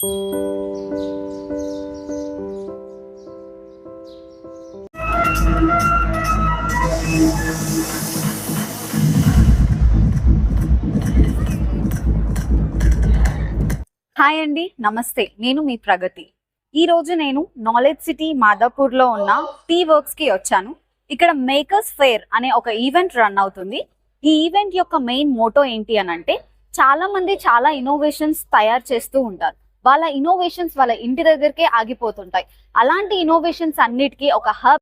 Hi అండి, నమస్తే. నేను మీ ప్రగతి. ఈరోజు నేను నాలెడ్జ్ సిటీ మాదాపూర్లో ఉన్న టీ వర్క్స్కి వచ్చాను. ఇక్కడ మేకర్స్ ఫెయిర్ అనే ఒక ఈవెంట్ రన్ అవుతుంది. ఈ ఈవెంట్ యొక్క మెయిన్ మోటో ఏంటి అని అంటే, చాలా మంది చాలా ఇన్నోవేషన్స్ తయారు చేస్తూ ఉంటారు. వాళ్ళ ఇన్నోవేషన్స్ వాళ్ళ ఇంటి దగ్గరికే ఆగిపోతుంటాయి. అలాంటి ఇన్నోవేషన్స్ అన్నిటికీ ఒక హబ్.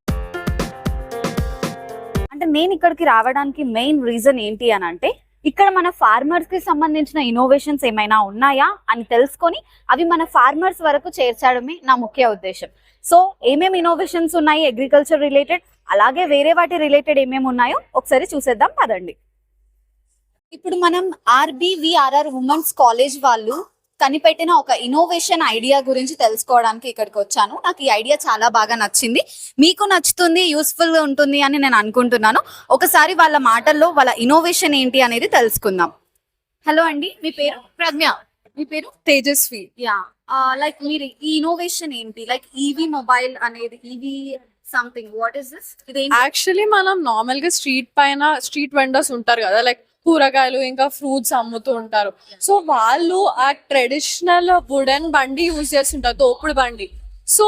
అంటే నేను ఇక్కడికి రావడానికి మెయిన్ రీజన్ ఏంటి అని అంటే, ఇక్కడ మన ఫార్మర్స్ కి సంబంధించిన ఇన్నోవేషన్స్ ఏమైనా ఉన్నాయా అని తెలుసుకొని అవి మన ఫార్మర్స్ వరకు చేర్చడమే నా ముఖ్య ఉద్దేశం. సో ఏమేమి ఇన్నోవేషన్స్ ఉన్నాయి అగ్రికల్చర్ రిలేటెడ్, అలాగే వేరే వాటి రిలేటెడ్ ఏమేమి ఉన్నాయో ఒకసారి చూసేద్దాం పదండి. ఇప్పుడు మనం ఆర్బీవీఆర్ఆర్ ఉమెన్స్ కాలేజ్ వాళ్ళు కనిపెట్టిన ఒక ఇన్నోవేషన్ ఐడియా గురించి తెలుసుకోవడానికి ఇక్కడికి వచ్చాను. నాకు ఈ ఐడియా చాలా బాగా నచ్చింది, మీకు నచ్చుతుంది, యూస్ఫుల్ గా ఉంటుంది అని నేను అనుకుంటున్నాను. ఒకసారి వాళ్ళ మాటల్లో వాళ్ళ ఇన్నోవేషన్ ఏంటి అనేది తెలుసుకుందాం. హలో అండి, మీ పేరు? ప్రజ్ఞ. మీ పేరు? తేజస్వి. యా, లైక్ మీరు ఈ ఇన్నోవేషన్ ఏంటి? లైక్ ఈవీ మొబైల్ అనేది, EV something, what is this? Actually మనం నార్మల్ గా స్ట్రీట్ వెండర్స్ ఉంటారు కదా, లైక్ కూరగాయలు ఇంకా ఫ్రూట్స్ అమ్ముతూ ఉంటారు. సో వాళ్ళు ఆ ట్రెడిషనల్ వుడెన్ బండి యూజ్ చేస్తుంటారు, తోపుడు బండి. సో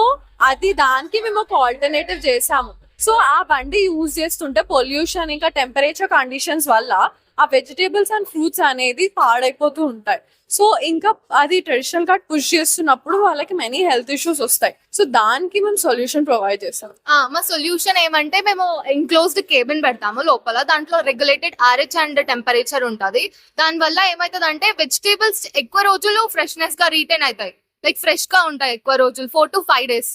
అది దానికి మేము ఒక ఆల్టర్నేటివ్ చేసాము. సో ఆ బండి యూజ్ చేస్తుంటే పొల్యూషన్ ఇంకా టెంపరేచర్ కండిషన్స్ వల్ల ఆ వెజిటేబుల్స్ అండ్ ఫ్రూట్స్ అనేది పాడైపోతూ ఉంటాయి. సో ఇంకా అది ట్రెడిషనల్ గా పుష్ చేస్తున్నప్పుడు వాళ్ళకి మెనీ హెల్త్ ఇష్యూస్ వస్తాయి. సో దానికి మేము సొల్యూషన్ ప్రొవైడ్ చేస్తాం. మా సొల్యూషన్ ఏమంటే, మేము ఎన్క్లోజ్డ్ కేబిన్ పెడతాము లోపల. దాంట్లో రెగ్యులేటెడ్ RH అండ్ టెంపరేచర్ ఉంటుంది. దాని వల్ల ఏమవుతుంది అంటే, వెజిటేబుల్స్ ఎక్కువ రోజులు ఫ్రెష్నెస్ గా రీటైన్ అవుతాయి, లైక్ ఫ్రెష్ గా ఉంటాయి ఎక్కువ రోజులు, 4 to 5 days.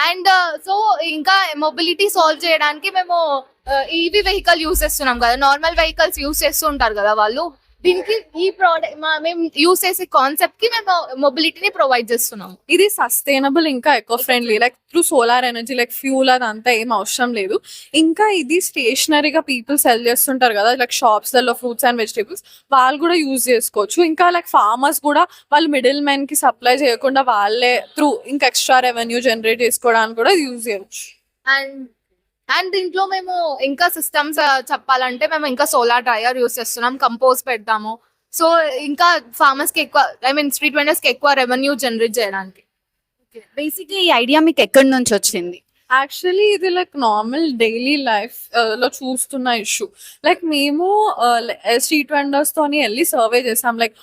అండ్ సో ఇంకా మొబిలిటీ సాల్వ్ చేయడానికి మేము ఈవీ వెహికల్ యూస్ చేస్తున్నాం కదా. నార్మల్ వెహికల్స్ యూస్ చేస్తూ ఉంటారు కదా వాళ్ళు, దీనికి ఈ ప్రోడక్ట్ మేము యూస్ చేసే కాన్సెప్ట్ కి మేము మొబిలిటీని ప్రొవైడ్ చేస్తున్నాం. ఇది సస్టైనబుల్ ఇంకా eco friendly, like through solar energy, like fuel అదంతా ఏం అవసరం లేదు. ఇంకా ఇది స్టేషనరీగా పీపుల్ సెల్ చేస్తుంటారు కదా, లైక్ షాప్స్ లలో ఫ్రూట్స్ అండ్ వెజిటేబుల్స్, వాళ్ళు కూడా యూజ్ చేసుకోవచ్చు. ఇంకా లైక్ ఫార్మర్స్ కూడా వాళ్ళు మిడిల్ మెన్ కి సప్లై చేయకుండా వాళ్ళే త్రూ ఇంకా ఎక్స్ట్రా రెవెన్యూ జనరేట్ చేసుకోవడానికి కూడా యూజ్ చేయవచ్చు. అండ్ దీంట్లో మేము ఇంకా సిస్టమ్స్ చెప్పాలంటే, మేము ఇంకా సోలార్ డ్రైయర్ యూస్ చేస్తున్నాం, కంపోజ్ పెడతాము. సో ఇంకా ఫార్మర్స్ కి ఎక్కువ, స్ట్రీట్ వెండర్స్ కి ఎక్కువ రెవెన్యూ జనరేట్ చేయడానికి. బేసిక్లీ ఈ ఐడియా మీకు ఎక్కడి నుంచి వచ్చింది? యాక్చువల్లీ ఇది లైక్ నార్మల్ డైలీ లైఫ్ లో చూస్తున్న ఇష్యూ. లైక్ మేము స్ట్రీట్ వెండర్స్ తోని వెళ్ళి సర్వే చేసాం. లైక్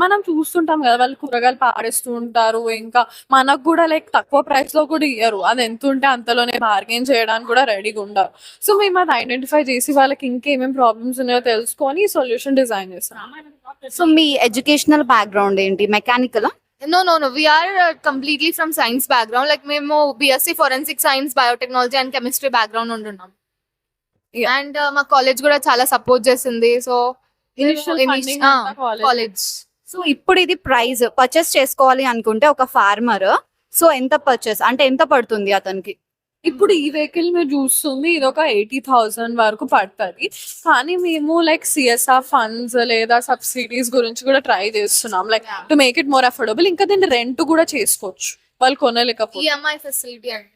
మనం చూస్తుంటాం కదా, వాళ్ళు కూరగాయలు పాడేస్తూ ఉంటారు, ఇంకా మనకు కూడా లైక్ తక్కువ ప్రైస్ లో కూడా ఇయ్యరు, అది ఎంత ఉంటే అంతలోనే బార్గెన్ చేయడానికి కూడా రెడీగా ఉండరు. సో మేము అది ఐడెంటిఫై చేసి వాళ్ళకి ఇంకేమేమి ప్రాబ్లమ్స్ ఉన్నాయో తెలుసుకొని సొల్యూషన్ డిజైన్ చేస్తాం. సో మీ ఎడ్యుకేషనల్ బ్యాక్గ్రౌండ్ ఏంటి? Mechanical? No, we are completely from science background. Like మేము BSc forensic science, biotechnology and chemistry background ఉంటున్నాం. అండ్ మా కాలేజ్ కూడా చాలా సపోర్ట్ చేసింది. So college. సో ఇప్పుడు ఇది ప్రైస్ పర్చేస్ చేసుకోవాలి అనుకుంటే ఒక ఫార్మర్, సో ఎంత పర్చేస్ అంటే ఎంత పడుతుంది అతనికి? ఇప్పుడు ఈ వెహికల్ మీరు చూస్తుంది, ఇది ఒక 80,000 వరకు పడుతుంది. కానీ మేము లైక్ CSR ఫండ్స్ లేదా సబ్సిడీస్ గురించి కూడా ట్రై చేస్తున్నాం, like to make it more affordable. ఇంకా దీన్ని రెంట్ కూడా చేసుకోవచ్చు వాళ్ళు కొనలేకపోతే. EMI ఫెసిలిటీ అండి.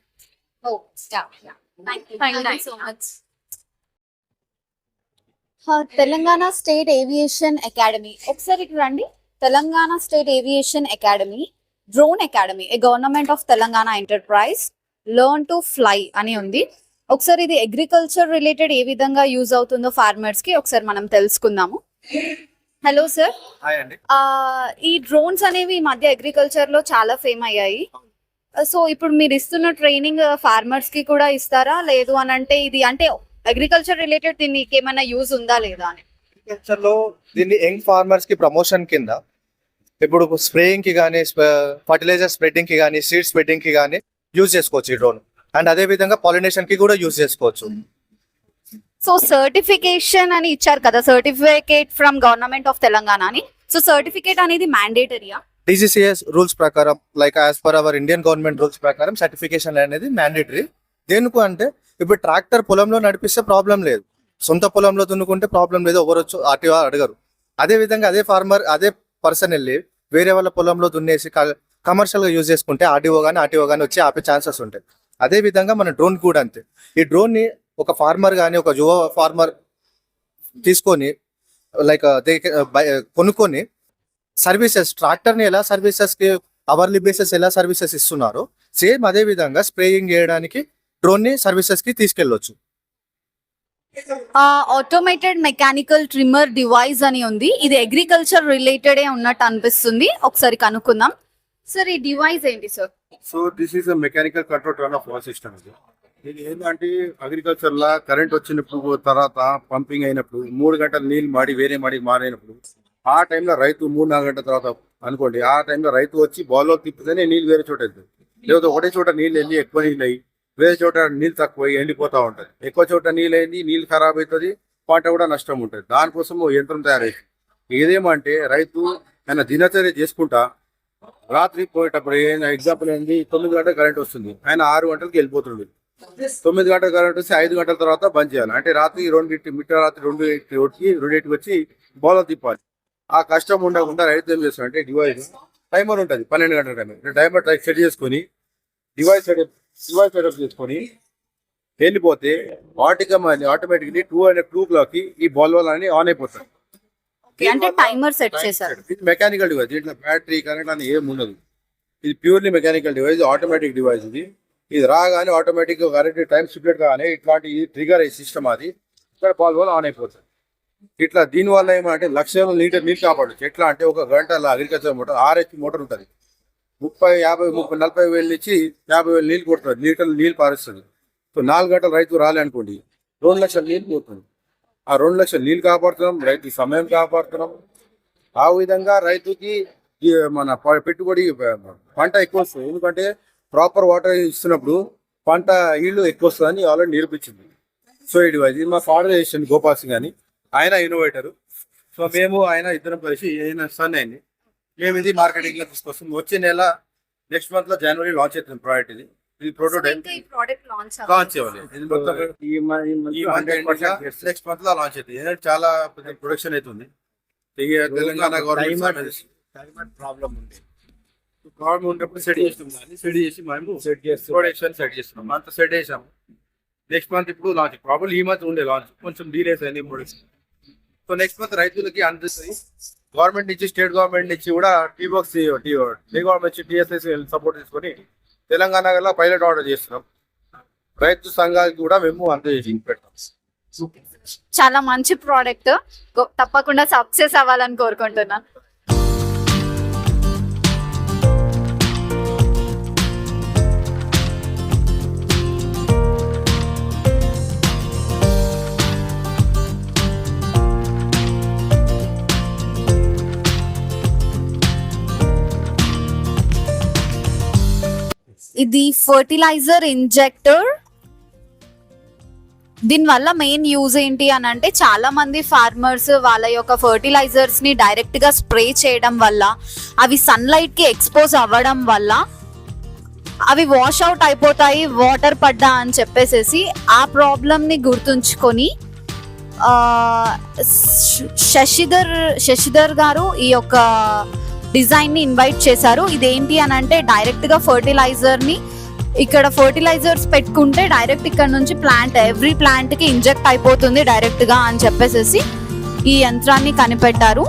Thank you so much. Telangana state aviation academy, ఒకసారి ఇక్కడ రండి. Telangana state aviation academy, drone academy, A government of Telangana enterprise, learn to fly అని ఉంది. ఒకసారి ఇది అగ్రికల్చర్ రిలేటెడ్ ఏ విధంగా యూజ్ అవుతుందో ఫార్మర్స్ కి ఒకసారి మనం తెలుసుకుందాము. Hello sir. ఈ డ్రోన్స్ అనేవి ఈ మధ్య అగ్రికల్చర్ లో చాలా ఫేమ్ అయ్యాయి. సో ఇప్పుడు మీరు ఇస్తున్న ట్రైనింగ్ ఫార్మర్స్ కి కూడా ఇస్తారా, లేదు అని అంటే ఇది అంటే అగ్రికల్చర్ రిలేటెడ్ దీనికి ఏమైనా యూజ్ ఉందా లేదా అని? అగ్రికల్చర్ లో దీన్ని యంగ్ ఫార్మర్స్ కి ప్రమోషన్ కింద ఇప్పుడు స్ప్రేయింగ్ కి కానీ, ఫర్టిలైజర్ స్ప్రెడ్డింగ్ కి కానీ, సీడ్ స్ప్రెడ్డింగ్ కి కానీ యూజ్ చేసుకోవచ్చు ఈ డ్రోన్. అండ్ అదే విధంగా పాలినేషన్ కి కూడా యూజ్ చేసుకోవచ్చు. సో సర్టిఫికేషన్ అని ఇచ్చారు కదా, certificate from government of Telangana అని. సో సర్టిఫికేట్ అనేది మ్యాండేటరీయా? DGCS రూల్స్ ప్రకారం, like as per our Indian government rules ప్రకారం సర్టిఫికేషన్ అనేది మ్యాండేటరీ. దేనికి అంటే ఇప్పుడు ట్రాక్టర్ పొలంలో నడిపిస్తే ప్రాబ్లం లేదు, సొంత పొలంలో దున్నుకుంటే ప్రాబ్లం లేదు, ఎవరు వచ్చి RTO అడగరు. అదే విధంగా అదే ఫార్మర్, అదే పర్సన్ వెళ్ళి వేరే వాళ్ళ పొలంలో దున్నేసి కమర్షియల్ గా యూజ్ చేసుకుంటే ఆర్డీఓ కానీ వచ్చి ఆపే ఛాన్సెస్ ఉంటాయి. అదే విధంగా మన డ్రోన్ కూడా అంతే. ఈ డ్రోన్ ని ఒక ఫార్మర్ కానీ ఒక యువ ఫార్మర్ తీసుకొని లైక్ కొనుక్కొని సర్వీసెస్ ట్రాక్టర్ ని ఎలా సర్వీసెస్ కి అవర్లీ బేసిస్ ఎలా సర్వీసెస్ ఇస్తున్నారో సేమ్ అదే విధంగా స్ప్రేయింగ్ చేయడానికి డ్రోన్ ని సర్వీసెస్ కి తీసుకెళ్ళొచ్చు. ఆటోమేటెడ్ మెకానికల్ ట్రిమ్మర్ డివైస్ అని ఉంది. ఇది అగ్రికల్చర్ రిలేటెడ్ ఉన్నట్టు అనిపిస్తుంది. ఒకసారి కనుక్కుందాం. సార్ ఈ డివైస్ ఏంటి sir? So this is a mechanical control turn off wall system. ఇది ఏంటంటే అగ్రికల్చర్ లా కరెంట్ వచ్చినప్పుడు తర్వాత పంపింగ్ అయినప్పుడు 3 గంటలు నీళ్ళు వేరే మారినప్పుడు ఆ టైంలో రైతు 3-4 గంటల తర్వాత అనుకోండి, ఆ టైంలో రైతు వచ్చి బాల్లో తిప్పితేనే నీళ్ళు వేరే చోట వెళ్తాయి. లేకపోతే ఒకటే చోట నీళ్ళు వెళ్ళి ఎక్కువ నీళ్ళు అయ్యి వేరే చోట నీళ్ళు తక్కువ ఎండిపోతూ ఉంటుంది. ఎక్కువ చోట నీళ్ళు అయింది, నీళ్ళు ఖరాబ్ అవుతుంది, పంట కూడా నష్టం ఉంటుంది. దానికోసం యంత్రం తయారైంది. ఇదేమంటే రైతు ఆయన దినచర్య చేసుకుంటా రాత్రి పోయేటప్పుడు ఎగ్జాంపుల్ ఏంటి, 9 గంటల కరెంట్ వస్తుంది, ఆయన 6 గంటలకి వెళ్ళిపోతుంది. 9 గంటల కరెంట్ వస్తే 5 గంటల తర్వాత బంద్ చేయాలి. అంటే రాత్రి 2:00 వచ్చి బౌలర్ తిప్పాలి. ఆ కష్టం ఉండకుండా రైతు ఏం చేస్తాడంటే డివైస్ టైమర్ ఉంటుంది, 12 గంటల టైమర్ సెట్ చేసుకొని డివైస్ సెటప్ చేసుకొని వెళ్ళిపోతే ఆటోమేటిక్లీ 2 కి ఈ బౌలర్ అని ఆన్ అయిపోతాయి. అంటే టైమర్ సెట్ చేశారు. ఇది మెకానికల్ డివైస్, దీంట్లో బ్యాటరీ కరెంట్ అని ఏం ఉండదు. ఇది purely mechanical device, automatic device. ఇది రాగానే ఆటోమేటిక్ గా కరెంట్ టైం స్ప్లిట్ కాగానే ఇట్లాంటి ట్రిగర్ అయ్యే సిస్టమ్ అది ఇక్కడ బాల్ ఆన్ అయిపోతుంది. ఇట్లా దీనివల్ల ఏమంటే లక్షల లీటర్ నీళ్ళు కాపాడచ్చు. ఎట్లా అంటే ఒక గంటలో అగ్రికల్చర్ మోటార్ RH మోటార్ ఉంటుంది, 30-40 వేలు నుంచి 50,000 నీళ్ళు కొడుతుంది, నీళ్ళు పారిస్తుంది. సో 4 గంటలు రైతు రాలే అనుకోండి, 2 లక్షల నీళ్ళు పోతుంది. ఆ 2 లక్షల నీళ్ళు కాపాడుతున్నాం, రైతు సమయం కాపాడుతున్నాం. ఆ విధంగా రైతుకి మన పెట్టుబడి పంట ఎక్కువ వస్తుంది. ఎందుకంటే ప్రాపర్ వాటర్ ఇస్తున్నప్పుడు పంట ఈళ్ళు ఎక్కువ వస్తుందని ఆల్రెడీ నిరూపించింది. సో ఇది మా ఫాదర్ చేసింది గోపాల్ సింగ్ అని, ఆయన ఇన్నోవేటర్. సో మేము ఆయన ఇద్దరం కలిసి సన్ అయింది, మేము ఇది మార్కెటింగ్ లో తీసుకొస్తాం. వచ్చే నెల నెక్స్ట్ మంత్ లో జనవరి లాంచ్ అవుతుంది ప్రోడక్ట్. ఇది ప్రోటోటైప్ లాంచ్ చేయాలి. ఇది మొత్తం నెక్స్ట్ మంత్ లో లాంచ్ అవుతుంది. చాలా ప్రొడక్షన్ అవుతుంది. తెలంగాణ గవర్నమెంట్ ప్రాబ్లం ఉంది, ప్రాబ్లం ఉన్నప్పుడు సెట్ చేసి మేము ప్రొడక్షన్ సెట్ చేస్తున్నాం. అంత సెట్ చేసాము. నెక్స్ట్ మంత్ ఇప్పుడు లాంచ్, ప్రాబ్లం ఈ మంత్ ఉండే లాంచ్ కొంచెం డీలేస్ అయింది ప్రొడక్షన్. సో నెక్స్ట్ మంత్ రైతులకి అందిస్తుంది. గవర్నమెంట్ నుంచి స్టేట్ గవర్నమెంట్ నుంచి కూడా టీబాక్స్ గవర్నమెంట్ TSS సపోర్ట్ తీసుకొని తెలంగాణ పైలట్ ఆర్డర్ చేస్తున్నాం. రైతు సంఘానికి కూడా మేము అందజేసి పెడతాం. చాలా మంచి ప్రోడక్ట్, తప్పకుండా సక్సెస్ అవ్వాలని కోరుకుంటున్నాను. ఇది ఫర్టిలైజర్ ఇంజెక్టర్. దీనివల్ల మెయిన్ యూజ్ ఏంటి అని అంటే, చాలా మంది ఫార్మర్స్ వాళ్ళ యొక్క ఫర్టిలైజర్స్ ని డైరెక్ట్ గా స్ప్రే చేయడం వల్ల అవి సన్లైట్ కి ఎక్స్పోజ్ అవ్వడం వల్ల అవి వాష్ అవుట్ అయిపోతాయి వాటర్ పడ్డా అని చెప్పేసి ఆ ప్రాబ్లం ని గుర్తుంచుకొని శశిధర్ గారు ఈ యొక్క డిజైన్ ని ఇన్వైట్ చేశారు. ఇదేంటి అని అంటే, డైరెక్ట్ గా ఫర్టిలైజర్ ని ఇక్కడ ఫర్టిలైజర్స్ పెట్టుకుంటే డైరెక్ట్ ఇక్కడ నుంచి ఎవ్రీ ప్లాంట్ కి ఇంజెక్ట్ అయిపోతుంది డైరెక్ట్ గా అని చెప్పేసి ఈ యంత్రాన్ని కనిపెట్టారు.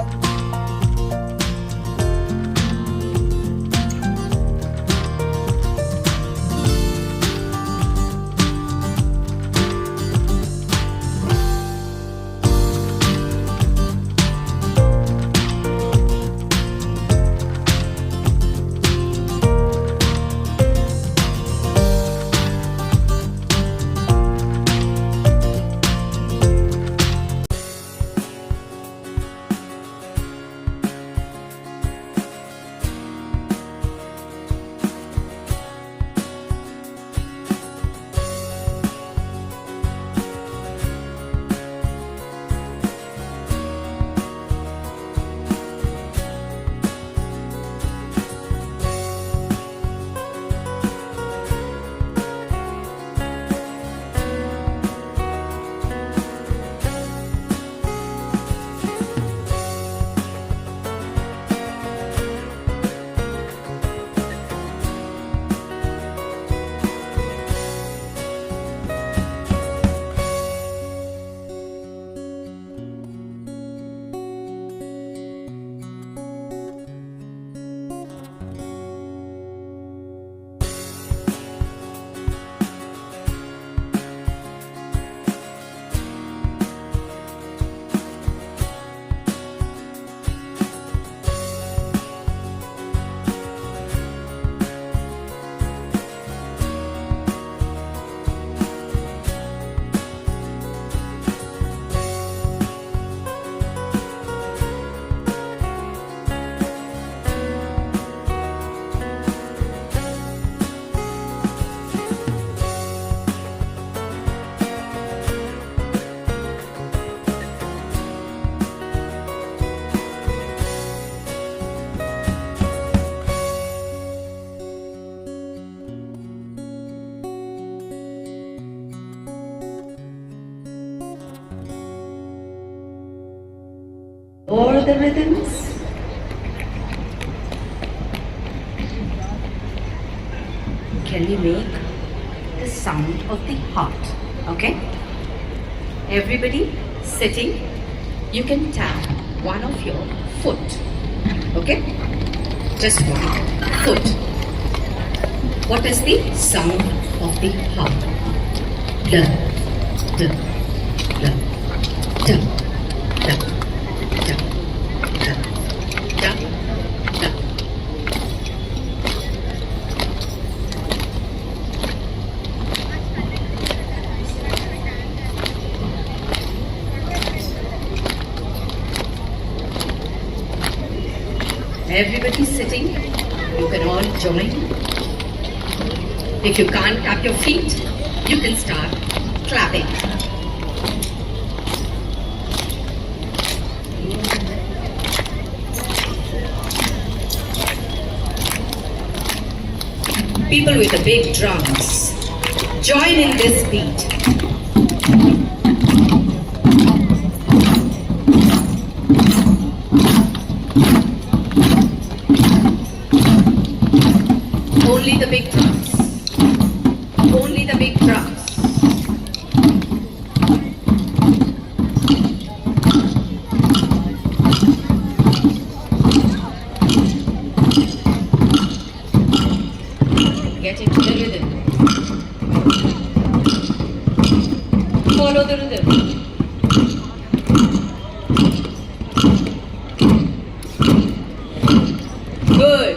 the rhythms. Can we make the sound of the heart? Okay? Everybody sitting, you can tap one of your foot. Okay? Just one foot. What is the sound of the heart? D, d, d, d, d, d, d, d, d. Everybody sitting, you can all join. If you can't tap your feet, you can start clapping. People with the big drums, join in this beat. Only the big drums. Only the big drums. Get into the rhythm. Follow the rhythm. Good.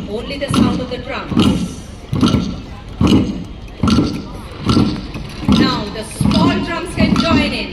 Only the sound of the drums. Now the small drums can join in.